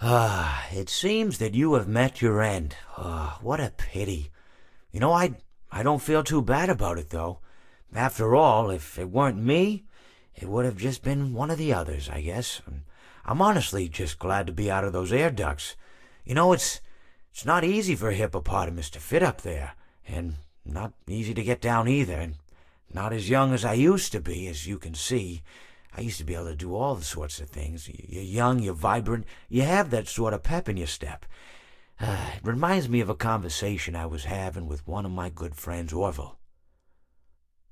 It seems that you have met your end. What a pity. I don't feel too bad about it, though. After all, if it weren't me, it would have just been one of the others, I guess. I'm honestly just glad to be out of those air ducts. It's not easy for a hippopotamus to fit up there, and not easy to get down either, and not as young as I used to be, as you can see. I used to be able to do all the sorts of things. You're young, you're vibrant, you have that sort of pep in your step. It reminds me of a conversation I was having with one of my good friends, Orville.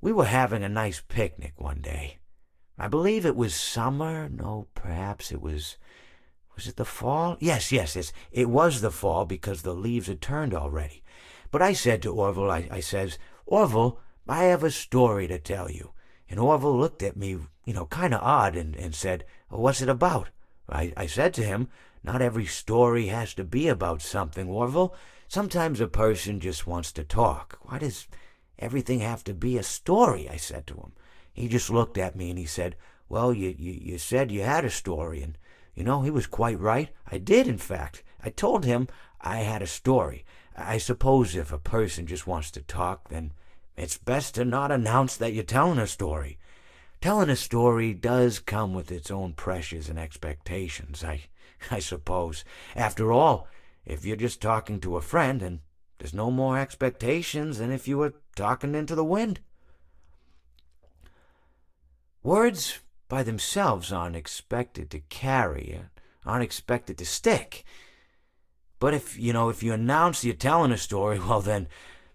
We were having a nice picnic one day. I believe it was summer. No, perhaps it was... Was it the fall? Yes. It was the fall because the leaves had turned already. But I said to Orville, I says, Orville, I have a story to tell you. And Orville looked at me, kind of odd and said, what's it about? I said to him, not every story has to be about something, Orville. Sometimes a person just wants to talk. Why does everything have to be a story? I said to him. He just looked at me and he said, well, you said you had a story, and he was quite right. I did, in fact. I told him I had a story. I suppose if a person just wants to talk, then it's best to not announce that you're telling a story. Telling a story does come with its own pressures and expectations, I suppose. After all, if you're just talking to a friend, then there's no more expectations than if you were talking into the wind. Words by themselves aren't expected to carry, aren't expected to stick. But if you announce you're telling a story, well then,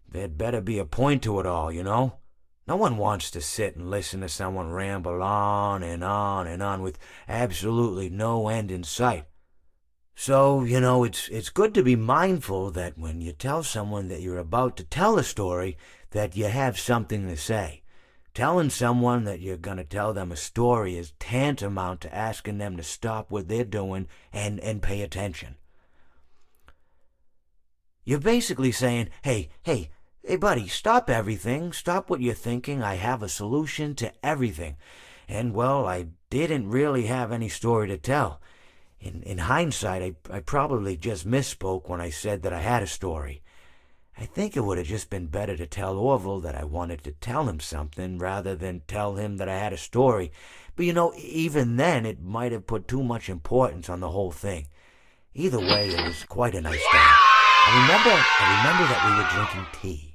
there'd better be a point to it all, No one wants to sit and listen to someone ramble on and on and on with absolutely no end in sight. So, it's good to be mindful that when you tell someone that you're about to tell a story, that you have something to say. Telling someone that you're going to tell them a story is tantamount to asking them to stop what they're doing and pay attention. You're basically saying, hey, buddy, stop everything. Stop what you're thinking. I have a solution to everything. And, well, I didn't really have any story to tell. In hindsight, I probably just misspoke when I said that I had a story. I think it would have just been better to tell Orville that I wanted to tell him something rather than tell him that I had a story. But even then, it might have put too much importance on the whole thing. Either way, it was quite a nice day. I remember that we were drinking tea.